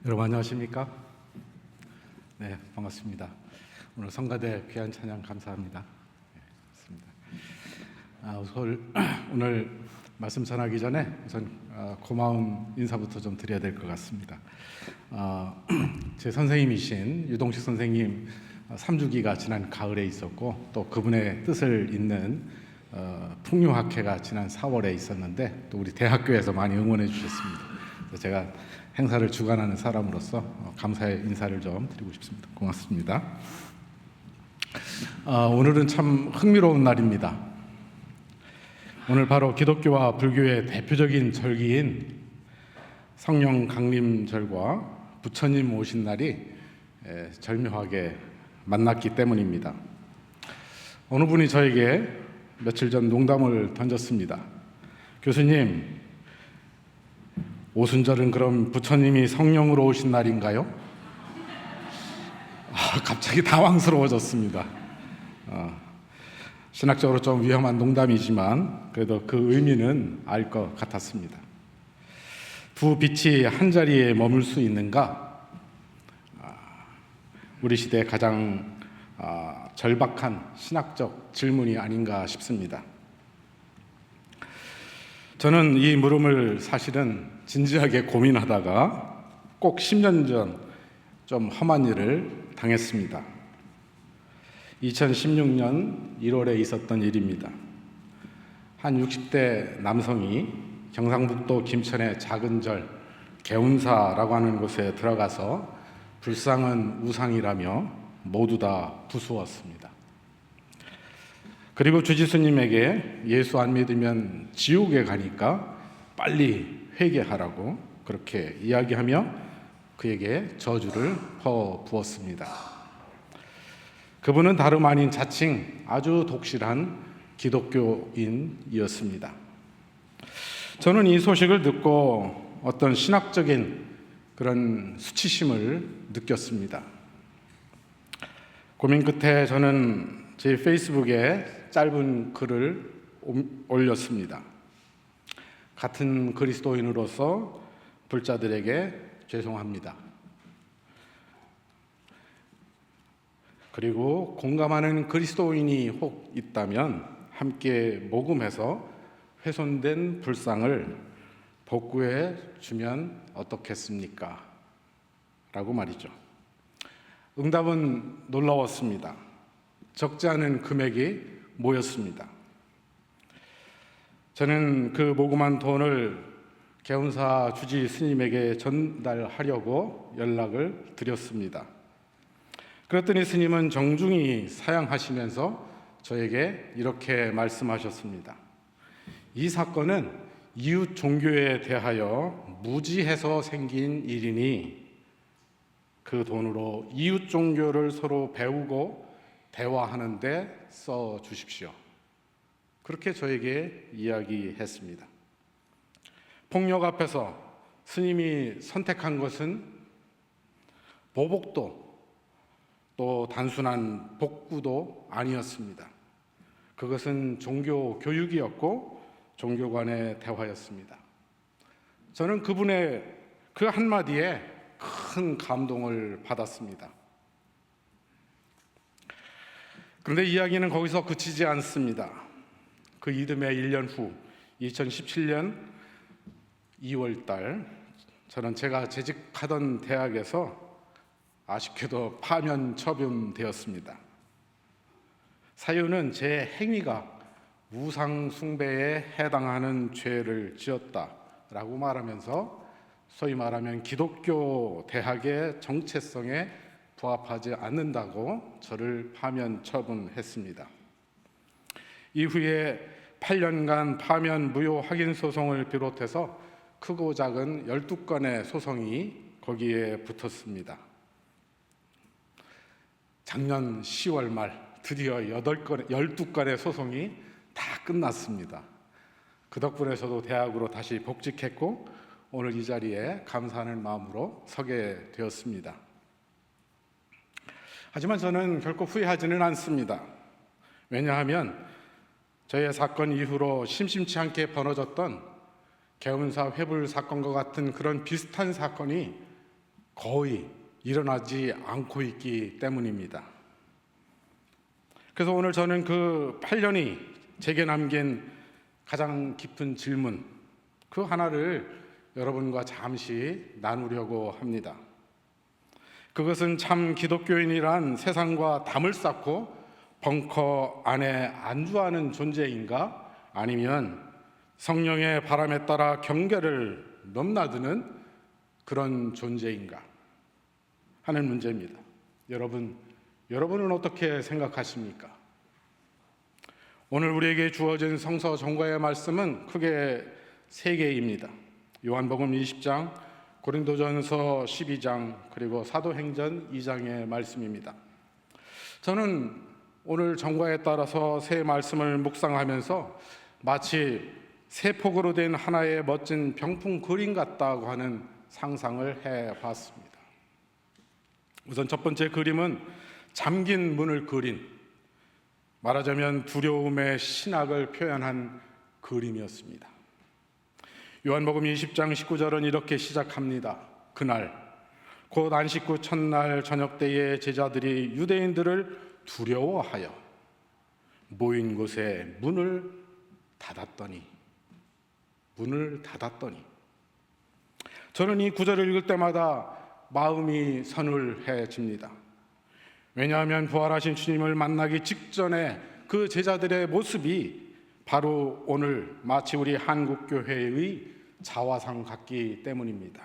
여러분 안녕하십니까? 네, 반갑습니다. 오늘 성가대 귀한 찬양 감사합니다. 네, 맞습니다. 오늘 말씀 전하기 전에 우선 고마운 인사부터 좀 드려야 될 것 같습니다. 제 선생님이신 유동식 선생님 3주기가 지난 가을에 있었고, 또 그분의 뜻을 잇는 풍류학회가 지난 4월에 있었는데, 또 우리 대학교에서 많이 응원해 주셨습니다. 그래서 제가 행사를 주관하는 사람으로서 감사의 인사를 좀 드리고 싶습니다. 고맙습니다. 오늘은 참 흥미로운 날입니다. 오늘 바로 기독교와 불교의 대표적인 절기인 성령 강림절과 부처님 오신 날이 절묘하게 만났기 때문입니다. 어느 분이 저에게 며칠 전 농담을 던졌습니다. 교수님, 오순절은 그럼 부처님이 성령으로 오신 날인가요? 갑자기 당황스러워졌습니다. 신학적으로 좀 위험한 농담이지만 그래도 그 의미는 알 것 같았습니다. 두 빛이 한 자리에 머물 수 있는가? 우리 시대의 가장 절박한 신학적 질문이 아닌가 싶습니다. 저는 이 물음을 사실은 진지하게 고민하다가 꼭 10년 전 좀 험한 일을 당했습니다. 2016년 1월에 있었던 일입니다. 한 60대 남성이 경상북도 김천의 작은 절 개운사라고 하는 곳에 들어가서 불상은 우상이라며 모두 다 부수었습니다. 그리고 주지스님에게 예수 안 믿으면 지옥에 가니까 빨리 회개하라고 그렇게 이야기하며 그에게 저주를 퍼부었습니다. 그분은 다름 아닌 자칭 아주 독실한 기독교인이었습니다. 저는 이 소식을 듣고 어떤 신학적인 그런 수치심을 느꼈습니다. 고민 끝에 저는 제 페이스북에 짧은 글을 올렸습니다. 같은 그리스도인으로서 불자들에게 죄송합니다. 그리고 공감하는 그리스도인이 혹 있다면 함께 모금해서 훼손된 불상을 복구해 주면 어떻겠습니까? 라고 말이죠. 응답은 놀라웠습니다. 적지 않은 금액이 모였습니다. 저는 그 모금한 돈을 개운사 주지 스님에게 전달하려고 연락을 드렸습니다. 그랬더니 스님은 정중히 사양하시면서 저에게 이렇게 말씀하셨습니다. 이 사건은 이웃 종교에 대하여 무지해서 생긴 일이니 그 돈으로 이웃 종교를 서로 배우고 대화하는 데 써 주십시오. 그렇게 저에게 이야기했습니다. 폭력 앞에서 스님이 선택한 것은 보복도 또 단순한 복구도 아니었습니다. 그것은 종교 교육이었고 종교 간의 대화였습니다. 저는 그분의 그 한마디에 큰 감동을 받았습니다. 그런데 이야기는 거기서 그치지 않습니다. 그 이듬해 1년 후 2017년 2월 달 저는 제가 재직하던 대학에서 아쉽게도 파면 처분되었습니다. 사유는 제 행위가 우상 숭배에 해당하는 죄를 지었다라고 말하면서 소위 말하면 기독교 대학의 정체성에 부합하지 않는다고 저를 파면 처분했습니다. 이후에 8년간 파면 무효 확인 소송을 비롯해서 크고 작은 12건의 소송이 거기에 붙었습니다. 작년 10월 말 드디어 12건의 소송이 다 끝났습니다. 그 덕분에 저도 대학으로 다시 복직했고 오늘 이 자리에 감사하는 마음으로 서게 되었습니다. 하지만 저는 결코 후회하지는 않습니다. 왜냐하면 저의 사건 이후로 심심치 않게 벌어졌던 개운사 회불 사건과 같은 그런 비슷한 사건이 거의 일어나지 않고 있기 때문입니다. 그래서 오늘 저는 그 8년이 제게 남긴 가장 깊은 질문, 그 하나를 여러분과 잠시 나누려고 합니다. 그것은 참 기독교인이란 세상과 담을 쌓고 벙커 안에 안주하는 존재인가? 아니면 성령의 바람에 따라 경계를 넘나드는 그런 존재인가? 하는 문제입니다. 여러분은 어떻게 생각하십니까? 오늘 우리에게 주어진 성서 전과의 말씀은 크게 세 개입니다. 요한복음 20장, 고린도전서 12장, 그리고 사도행전 2장의 말씀입니다. 저는 오늘 전과에 따라서 세 말씀을 묵상하면서 마치 세 폭으로 된 하나의 멋진 병풍 그림 같다고 하는 상상을 해봤습니다. 우선 첫 번째 그림은 잠긴 문을 그린, 말하자면 두려움의 신학을 표현한 그림이었습니다. 요한복음 20장 19절은 이렇게 시작합니다. 그날 곧 안식 후 첫날 저녁 때에 제자들이 유대인들을 두려워하여 모인 곳에 문을 닫았더니 저는 이 구절을 읽을 때마다 마음이 서늘해집니다. 왜냐하면 부활하신 주님을 만나기 직전에 그 제자들의 모습이 바로 오늘 마치 우리 한국교회의 자화상 같기 때문입니다.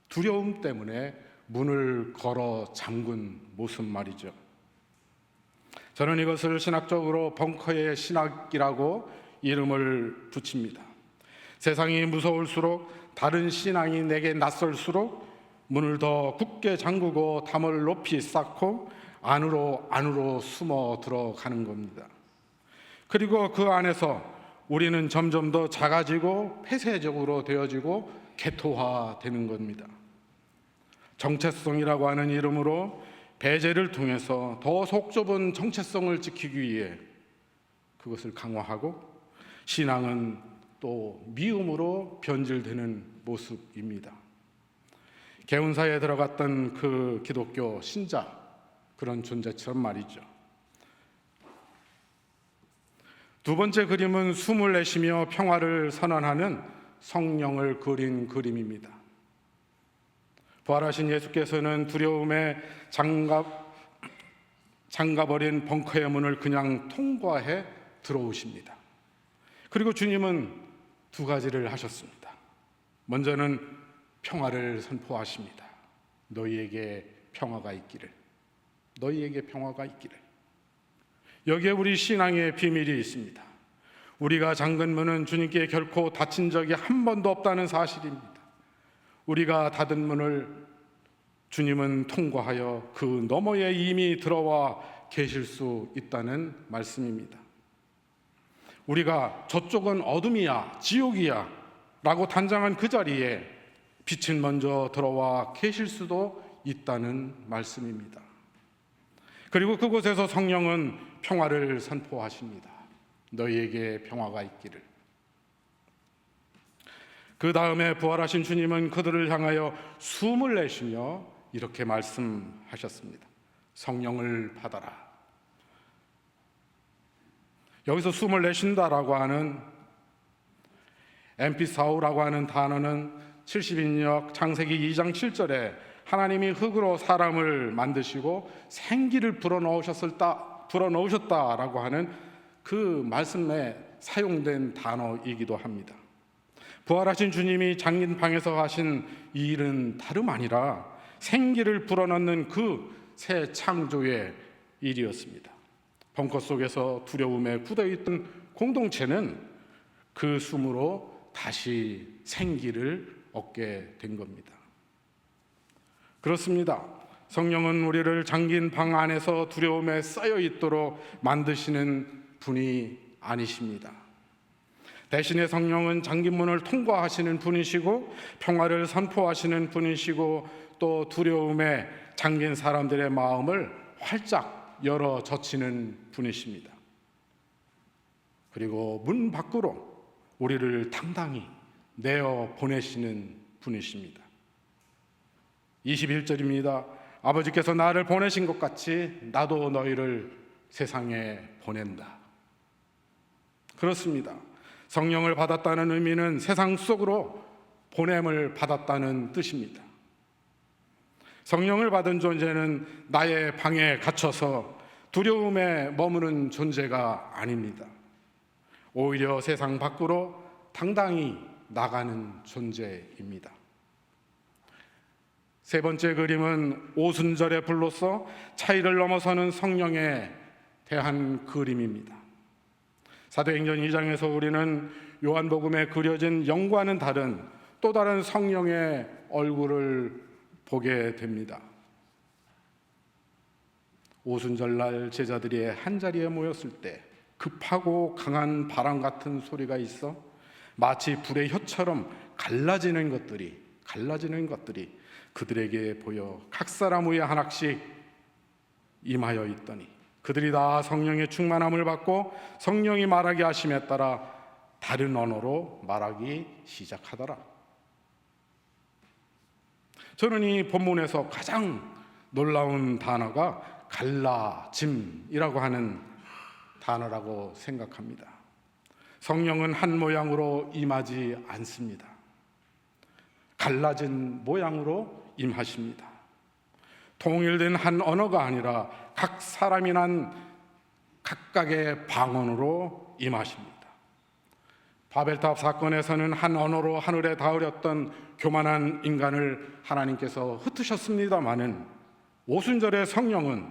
두려움 때문에 문을 걸어 잠근 모습 말이죠. 저는 이것을 신학적으로 벙커의 신학이라고 이름을 붙입니다. 세상이 무서울수록, 다른 신앙이 내게 낯설수록 문을 더 굳게 잠그고 담을 높이 쌓고 안으로 숨어 들어가는 겁니다. 그리고 그 안에서 우리는 점점 더 작아지고 폐쇄적으로 되어지고 개토화되는 겁니다. 정체성이라고 하는 이름으로 배제를 통해서 더 속 좁은 정체성을 지키기 위해 그것을 강화하고, 신앙은 또 미움으로 변질되는 모습입니다. 개운사에 들어갔던 그 기독교 신자, 그런 존재처럼 말이죠. 두 번째 그림은 숨을 내쉬며 평화를 선언하는 성령을 그린 그림입니다. 부활하신 예수께서는 두려움에 잠가버린 벙커의 문을 그냥 통과해 들어오십니다. 그리고 주님은 두 가지를 하셨습니다. 먼저는 평화를 선포하십니다. 너희에게 평화가 있기를. 여기에 우리 신앙의 비밀이 있습니다. 우리가 잠근 문은 주님께 결코 닫힌 적이 한 번도 없다는 사실입니다. 우리가 닫은 문을 주님은 통과하여 그 너머에 이미 들어와 계실 수 있다는 말씀입니다. 우리가 저쪽은 어둠이야, 지옥이야 라고 단정한 그 자리에 빛은 먼저 들어와 계실 수도 있다는 말씀입니다. 그리고 그곳에서 성령은 평화를 선포하십니다. 너희에게 평화가 있기를. 그 다음에 부활하신 주님은 그들을 향하여 숨을 내쉬며 이렇게 말씀하셨습니다. 성령을 받아라. 여기서 숨을 내쉰다라고 하는 엠피사우라고 하는 단어는 70인역 창세기 2장 7절에 하나님이 흙으로 사람을 만드시고 생기를 불어넣으셨다라고 하는 그 말씀에 사용된 단어이기도 합니다. 부활하신 주님이 잠긴 방에서 하신 이 일은 다름 아니라 생기를 불어넣는 그 새 창조의 일이었습니다. 벙커 속에서 두려움에 굳어있던 공동체는 그 숨으로 다시 생기를 얻게 된 겁니다. 그렇습니다. 성령은 우리를 잠긴 방 안에서 두려움에 쌓여 있도록 만드시는 분이 아니십니다. 대신에 성령은 잠긴 문을 통과하시는 분이시고 평화를 선포하시는 분이시고 또 두려움에 잠긴 사람들의 마음을 활짝 열어 젖히는 분이십니다. 그리고 문 밖으로 우리를 당당히 내어 보내시는 분이십니다. 21절입니다. 아버지께서 나를 보내신 것 같이 나도 너희를 세상에 보낸다. 그렇습니다. 성령을 받았다는 의미는 세상 속으로 보냄을 받았다는 뜻입니다. 성령을 받은 존재는 나의 방에 갇혀서 두려움에 머무는 존재가 아닙니다. 오히려 세상 밖으로 당당히 나가는 존재입니다. 세 번째 그림은 오순절의 불로서 차이를 넘어서는 성령에 대한 그림입니다. 사도행전 2장에서 우리는 요한복음에 그려진 영과는 다른 또 다른 성령의 얼굴을 보게 됩니다. 오순절날 제자들이 한자리에 모였을 때 급하고 강한 바람 같은 소리가 있어 마치 불의 혀처럼 갈라지는 것들이 그들에게 보여 각 사람 위에 하나씩 임하여 있더니 그들이 다 성령의 충만함을 받고 성령이 말하게 하심에 따라 다른 언어로 말하기 시작하더라. 저는 이 본문에서 가장 놀라운 단어가 갈라짐이라고 하는 단어라고 생각합니다. 성령은 한 모양으로 임하지 않습니다. 갈라진 모양으로 임하십니다. 통일된 한 언어가 아니라 각 사람이 난 각각의 방언으로 임하십니다. 바벨탑 사건에서는 한 언어로 하늘에 닿으렸던 교만한 인간을 하나님께서 흩으셨습니다마는 오순절의 성령은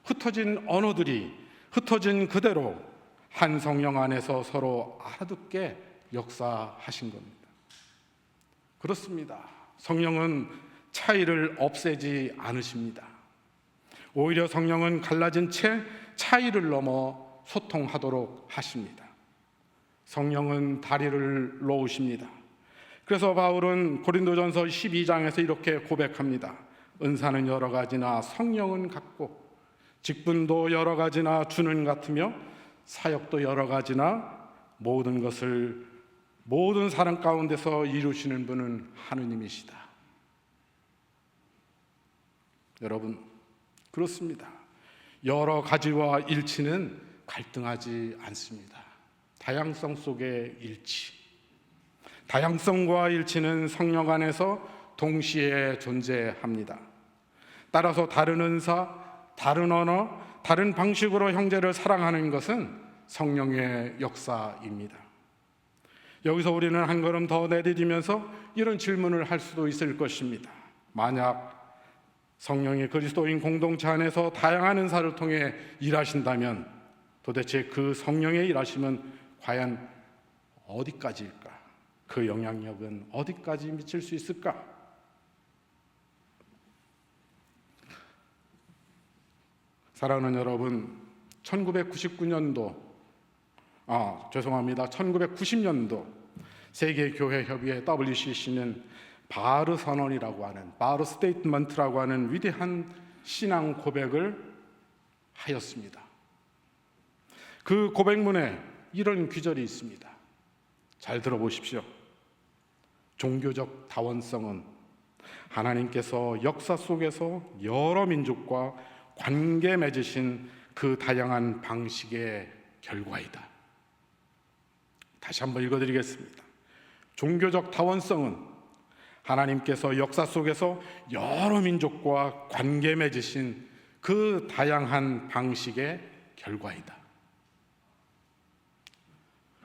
흩어진 언어들이 흩어진 그대로 한 성령 안에서 서로 알아듣게 역사하신 겁니다. 그렇습니다. 성령은 차이를 없애지 않으십니다. 오히려 성령은 갈라진 채 차이를 넘어 소통하도록 하십니다. 성령은 다리를 놓으십니다. 그래서 바울은 고린도전서 12장에서 이렇게 고백합니다. 은사는 여러 가지나 성령은 같고 직분도 여러 가지나 주는 같으며 사역도 여러 가지나 모든 것을 모든 사람 가운데서 이루시는 분은 하느님이시다. 여러분, 그렇습니다. 여러 가지와 일치는 갈등하지 않습니다. 다양성 속의 일치. 다양성과 일치는 성령 안에서 동시에 존재합니다. 따라서 다른 은사, 다른 언어, 다른 방식으로 형제를 사랑하는 것은 성령의 역사입니다. 여기서 우리는 한 걸음 더 내디디면서 이런 질문을 할 수도 있을 것입니다. 만약 성령이 그리스도인 공동체 안에서 다양한 은사를 통해 일하신다면 도대체 그 성령의 일하심은 과연 어디까지일까? 그 영향력은 어디까지 미칠 수 있을까? 사랑하는 여러분, 1990년도 세계교회협의회 WCC는 바르 선언이라고 하는 바르 스테이트먼트라고 하는 위대한 신앙 고백을 하였습니다. 그 고백문에 이런 귀절이 있습니다. 잘 들어보십시오. 종교적 다원성은 하나님께서 역사 속에서 여러 민족과 관계 맺으신 그 다양한 방식의 결과이다. 다시 한번 읽어드리겠습니다. 종교적 다원성은 하나님께서 역사 속에서 여러 민족과 관계 맺으신 그 다양한 방식의 결과이다.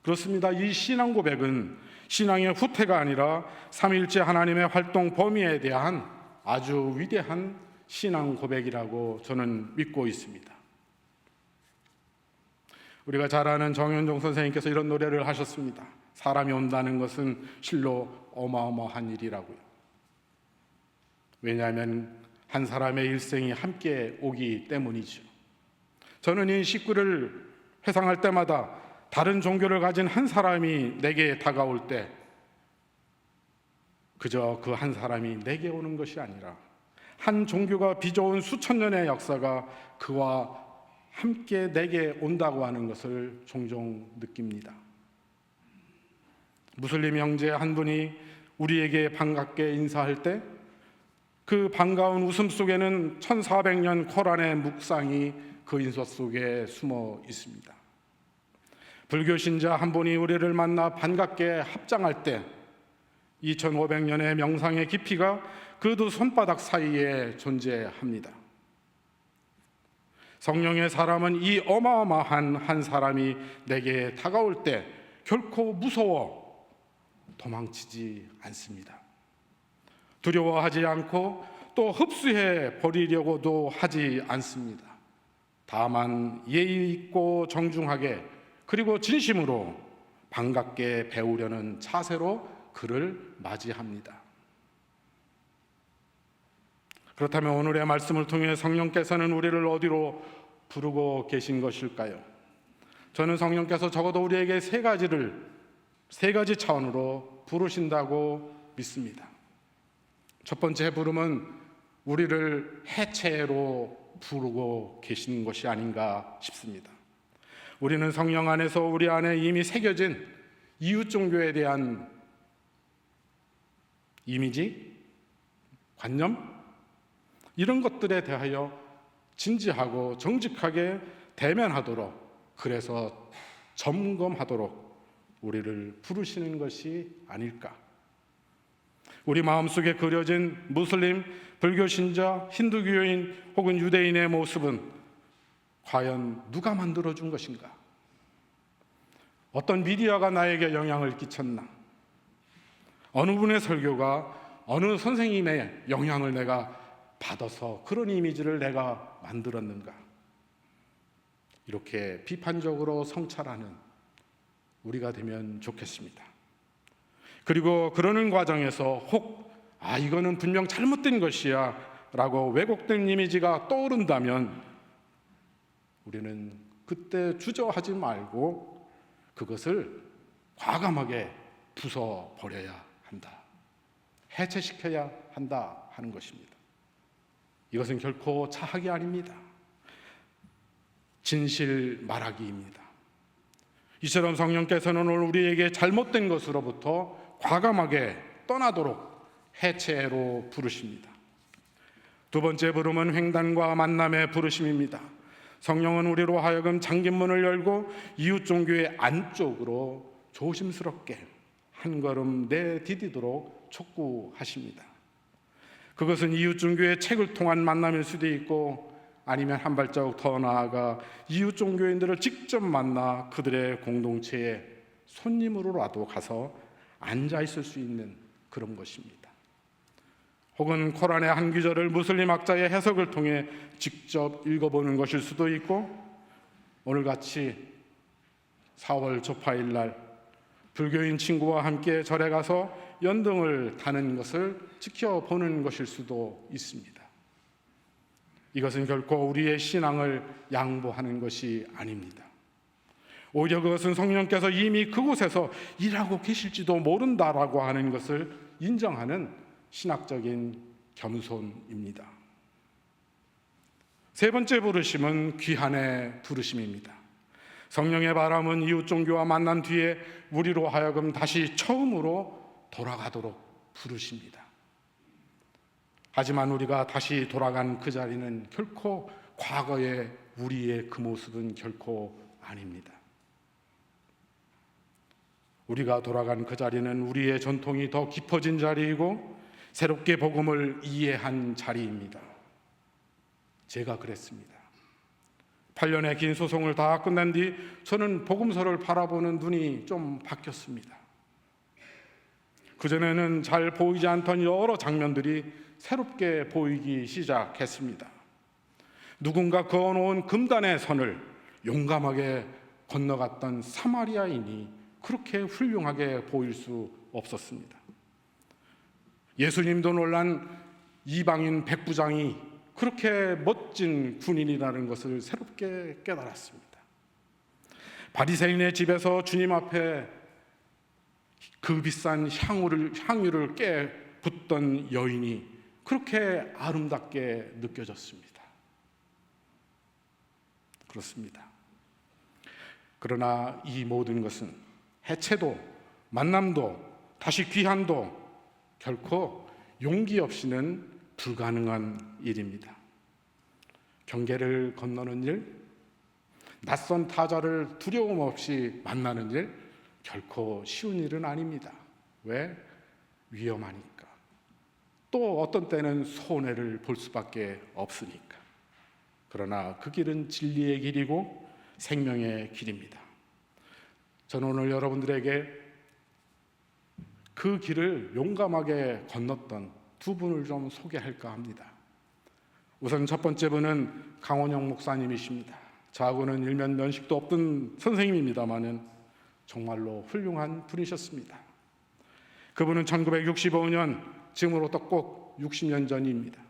그렇습니다. 이 신앙 고백은 신앙의 후퇴가 아니라 삼위일체 하나님의 활동 범위에 대한 아주 위대한 신앙 고백이라고 저는 믿고 있습니다. 우리가 잘 아는 정현종 선생님께서 이런 노래를 하셨습니다. 사람이 온다는 것은 실로 어마어마한 일이라고요. 왜냐하면 한 사람의 일생이 함께 오기 때문이죠. 저는 이 식구를 회상할 때마다 다른 종교를 가진 한 사람이 내게 다가올 때 그저 그 한 사람이 내게 오는 것이 아니라 한 종교가 빚어온 수천 년의 역사가 그와 함께 내게 온다고 하는 것을 종종 느낍니다. 무슬림 형제 한 분이 우리에게 반갑게 인사할 때 그 반가운 웃음 속에는 1400년 코란의 묵상이 그 인서 속에 숨어 있습니다. 불교 신자 한 분이 우리를 만나 반갑게 합장할 때 2500년의 명상의 깊이가 그 두 손바닥 사이에 존재합니다. 성령의 사람은 이 어마어마한 한 사람이 내게 다가올 때 결코 무서워 도망치지 않습니다. 두려워하지 않고 또 흡수해 버리려고도 하지 않습니다. 다만 예의 있고 정중하게 그리고 진심으로 반갑게 배우려는 자세로 그를 맞이합니다. 그렇다면 오늘의 말씀을 통해 성령께서는 우리를 어디로 부르고 계신 것일까요? 저는 성령께서 적어도 우리에게 세 가지 차원으로 부르신다고 믿습니다. 첫 번째 부름은 우리를 해체로 부르고 계신 것이 아닌가 싶습니다. 우리는 성령 안에서 우리 안에 이미 새겨진 이웃 종교에 대한 이미지, 관념, 이런 것들에 대하여 진지하고 정직하게 대면하도록, 그래서 점검하도록 우리를 부르시는 것이 아닐까. 우리 마음속에 그려진 무슬림, 불교 신자, 힌두교인 혹은 유대인의 모습은 과연 누가 만들어준 것인가? 어떤 미디어가 나에게 영향을 끼쳤나? 어느 분의 설교가, 어느 선생님의 영향을 내가 받아서 그런 이미지를 내가 만들었는가? 이렇게 비판적으로 성찰하는 우리가 되면 좋겠습니다. 그리고 그러는 과정에서 이거는 분명 잘못된 것이야 라고 왜곡된 이미지가 떠오른다면 우리는 그때 주저하지 말고 그것을 과감하게 부숴버려야 한다. 해체시켜야 한다 하는 것입니다. 이것은 결코 차학이 아닙니다. 진실 말하기입니다. 이처럼 성령께서는 오늘 우리에게 잘못된 것으로부터 과감하게 떠나도록 해체로 부르십니다. 두 번째 부름은 횡단과 만남의 부르심입니다. 성령은 우리로 하여금 잠긴 문을 열고 이웃 종교의 안쪽으로 조심스럽게 한 걸음 내디디도록 촉구하십니다. 그것은 이웃 종교의 책을 통한 만남일 수도 있고, 아니면 한 발자국 더 나아가 이웃 종교인들을 직접 만나 그들의 공동체에 손님으로라도 가서 앉아 있을 수 있는 그런 것입니다. 혹은 코란의 한 구절을 무슬림 학자의 해석을 통해 직접 읽어보는 것일 수도 있고, 오늘같이 4월 조파일 날 불교인 친구와 함께 절에 가서 연등을 타는 것을 지켜보는 것일 수도 있습니다. 이것은 결코 우리의 신앙을 양보하는 것이 아닙니다. 오히려 그것은 성령께서 이미 그곳에서 일하고 계실지도 모른다라고 하는 것을 인정하는 신학적인 겸손입니다. 세 번째 부르심은 귀한의 부르심입니다. 성령의 바람은 이웃 종교와 만난 뒤에 우리로 하여금 다시 처음으로 돌아가도록 부르십니다. 하지만 우리가 다시 돌아간 그 자리는 결코 과거의 우리의 그 모습은 결코 아닙니다. 우리가 돌아간 그 자리는 우리의 전통이 더 깊어진 자리이고 새롭게 복음을 이해한 자리입니다. 제가 그랬습니다. 8년의 긴 소송을 다 끝낸 뒤 저는 복음서를 바라보는 눈이 좀 바뀌었습니다. 그전에는 잘 보이지 않던 여러 장면들이 새롭게 보이기 시작했습니다. 누군가 그어놓은 금단의 선을 용감하게 건너갔던 사마리아인이 그렇게 훌륭하게 보일 수 없었습니다. 예수님도 놀란 이방인 백부장이 그렇게 멋진 군인이라는 것을 새롭게 깨달았습니다. 바리새인의 집에서 주님 앞에 그 비싼 향유를 깨 붓던 여인이 그렇게 아름답게 느껴졌습니다. 그렇습니다. 그러나 이 모든 것은 해체도 만남도 다시 귀환도 결코 용기 없이는 불가능한 일입니다. 경계를 건너는 일, 낯선 타자를 두려움 없이 만나는 일, 결코 쉬운 일은 아닙니다. 왜? 위험하니까. 또 어떤 때는 손해를 볼 수밖에 없으니까. 그러나 그 길은 진리의 길이고 생명의 길입니다. 저는 오늘 여러분들에게 그 길을 용감하게 건넜던 두 분을 좀 소개할까 합니다. 우선 첫 번째 분은 강원영 목사님이십니다. 저하고는 일면 면식도 없던 선생님입니다마는 정말로 훌륭한 분이셨습니다. 그분은 1965년, 지금으로부터 꼭 60년 전입니다.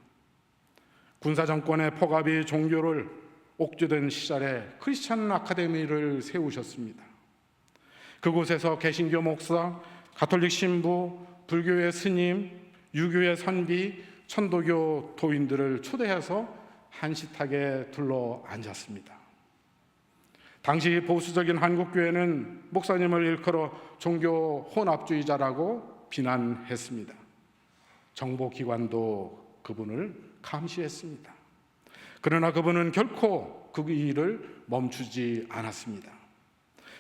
군사정권의 포갑이 종교를 옥죄던 시절에 크리스천 아카데미를 세우셨습니다. 그곳에서 개신교 목사, 가톨릭 신부, 불교의 스님, 유교의 선비, 천도교 도인들을 초대해서 한시탁에 둘러 앉았습니다. 당시 보수적인 한국교회는 목사님을 일컬어 종교 혼합주의자라고 비난했습니다. 정보기관도 그분을 감시했습니다. 그러나 그분은 결코 그 일을 멈추지 않았습니다.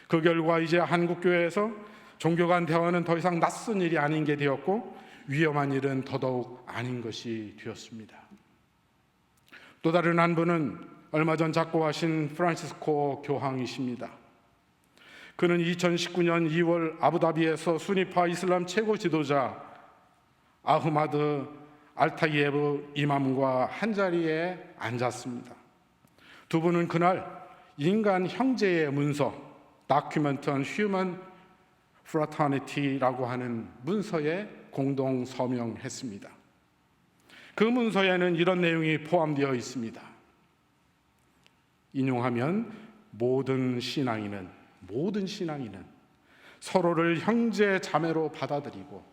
그 결과 이제 한국교회에서 종교 간 대화는 더 이상 낯선 일이 아닌 게 되었고 위험한 일은 더더욱 아닌 것이 되었습니다. 또 다른 한 분은 얼마 전 작고하신 프란시스코 교황이십니다. 그는 2019년 2월 아부다비에서 수니파 이슬람 최고 지도자 아흐마드 알타이예브 이맘과 한자리에 앉았습니다. 두 분은 그날 인간 형제의 문서 Document on Human Fraternity라고 하는 문서에 공동 서명했습니다. 그 문서에는 이런 내용이 포함되어 있습니다. 인용하면 모든 신앙인은 서로를 형제 자매로 받아들이고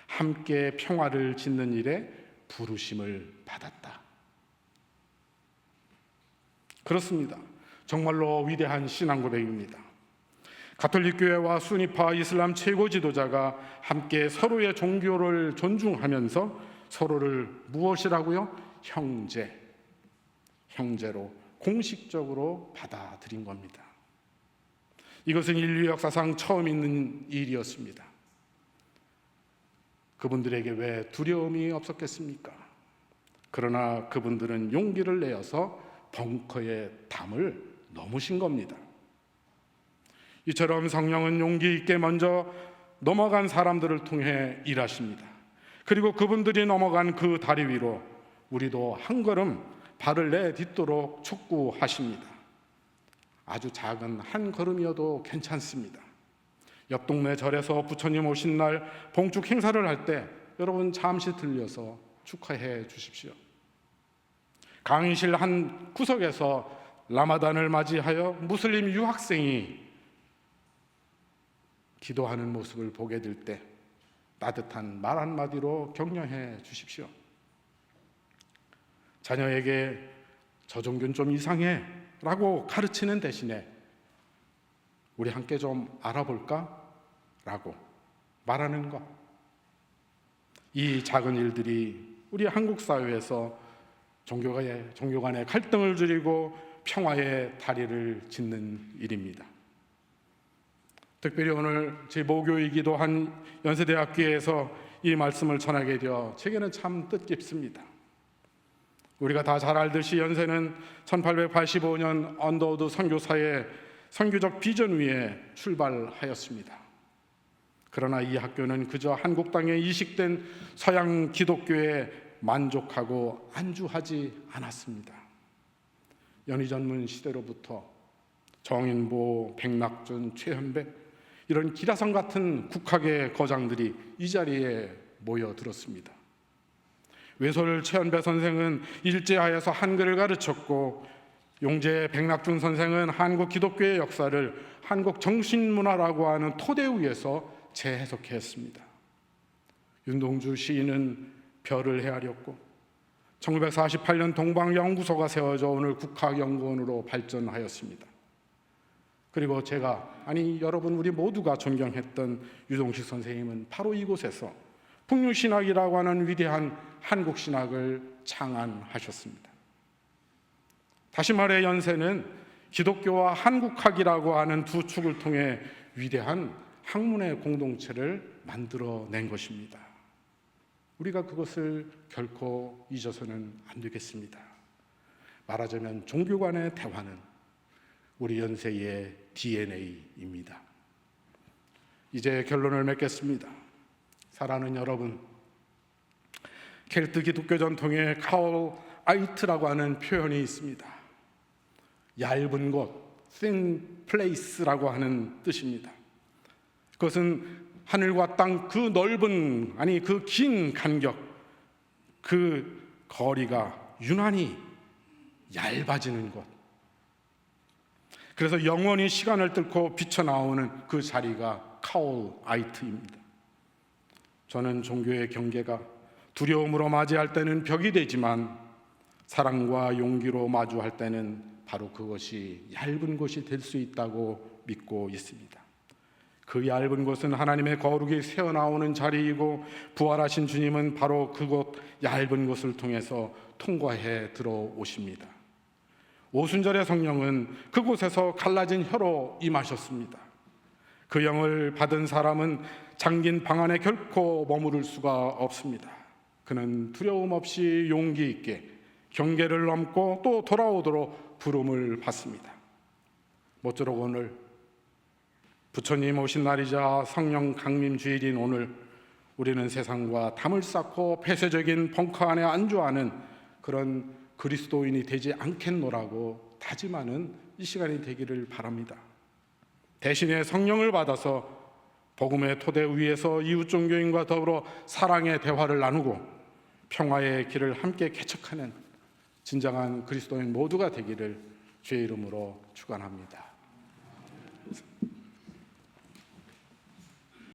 함께 평화를 짓는 일에 부르심을 받았다. 그렇습니다. 정말로 위대한 신앙 고백입니다. 가톨릭 교회와 수니파 이슬람 최고 지도자가 함께 서로의 종교를 존중하면서 서로를 무엇이라고요? 형제로 공식적으로 받아들인 겁니다. 이것은 인류 역사상 처음 있는 일이었습니다. 그분들에게 왜 두려움이 없었겠습니까? 그러나 그분들은 용기를 내어서 벙커의 담을 넘으신 겁니다. 이처럼 성령은 용기 있게 먼저 넘어간 사람들을 통해 일하십니다. 그리고 그분들이 넘어간 그 다리 위로 우리도 한 걸음 발을 내딛도록 촉구하십니다. 아주 작은 한 걸음이어도 괜찮습니다. 옆 동네 절에서 부처님 오신 날 봉축 행사를 할 때 여러분 잠시 들려서 축하해 주십시오. 강의실 한 구석에서 라마단을 맞이하여 무슬림 유학생이 기도하는 모습을 보게 될 때 따뜻한 말 한마디로 격려해 주십시오. 자녀에게 저 종교는 좀 이상해 라고 가르치는 대신에 우리 함께 좀 알아볼까? 라고 말하는 것. 이 작은 일들이 우리 한국 사회에서 종교 간의 갈등을 줄이고 평화의 다리를 짓는 일입니다. 특별히 오늘 제 모교이기도 한 연세대학교에서 이 말씀을 전하게 되어 제게는 참 뜻깊습니다. 우리가 다 잘 알듯이 연세는 1885년 언더우드 선교사의 선교적 비전 위에 출발하였습니다. 그러나 이 학교는 그저 한국 땅에 이식된 서양 기독교에 만족하고 안주하지 않았습니다. 연희전문 시대로부터 정인보, 백낙준, 최현백 이런 기라성 같은 국학의 거장들이 이 자리에 모여들었습니다. 외솔 최현배 선생은 일제하에서 한글을 가르쳤고 용재 백낙준 선생은 한국 기독교의 역사를 한국 정신문화라고 하는 토대 위에서 재해석했습니다. 윤동주 시인은 별을 헤아렸고 1948년 동방연구소가 세워져 오늘 국학연구원으로 발전하였습니다. 그리고 제가 여러분 우리 모두가 존경했던 유동식 선생님은 바로 이곳에서 북유신학이라고 하는 위대한 한국신학을 창안하셨습니다. 다시 말해 연세는 기독교와 한국학이라고 하는 두 축을 통해 위대한 학문의 공동체를 만들어낸 것입니다. 우리가 그것을 결코 잊어서는 안 되겠습니다. 말하자면 종교 간의 대화는 우리 연세의 DNA입니다. 이제 결론을 맺겠습니다. 사랑하는 여러분, 켈트 기독교 전통에 카올 아이트라고 하는 표현이 있습니다. 얇은 곳, thin place라고 하는 뜻입니다. 그것은 하늘과 땅 그 넓은, 그 긴 간격, 그 거리가 유난히 얇아지는 곳. 그래서 영원히 시간을 뚫고 비쳐나오는 그 자리가 카올 아이트입니다. 저는 종교의 경계가 두려움으로 맞이할 때는 벽이 되지만 사랑과 용기로 마주할 때는 바로 그것이 얇은 곳이 될 수 있다고 믿고 있습니다. 그 얇은 곳은 하나님의 거룩이 새어나오는 자리이고 부활하신 주님은 바로 그곳 얇은 곳을 통해서 통과해 들어오십니다. 오순절의 성령은 그곳에서 갈라진 혀로 임하셨습니다. 그 영을 받은 사람은 잠긴 방 안에 결코 머무를 수가 없습니다. 그는 두려움 없이 용기 있게 경계를 넘고 또 돌아오도록 부름을 받습니다. 모쪼록 오늘 부처님 오신 날이자 성령 강림 주일인 오늘 우리는 세상과 담을 쌓고 폐쇄적인 벙커 안에 안주하는 그런 그리스도인이 되지 않겠노라고 다짐하는 이 시간이 되기를 바랍니다. 대신에 성령을 받아서 복음의 토대 위에서 이웃 종교인과 더불어 사랑의 대화를 나누고 평화의 길을 함께 개척하는 진정한 그리스도인 모두가 되기를 주의 이름으로 축원합니다.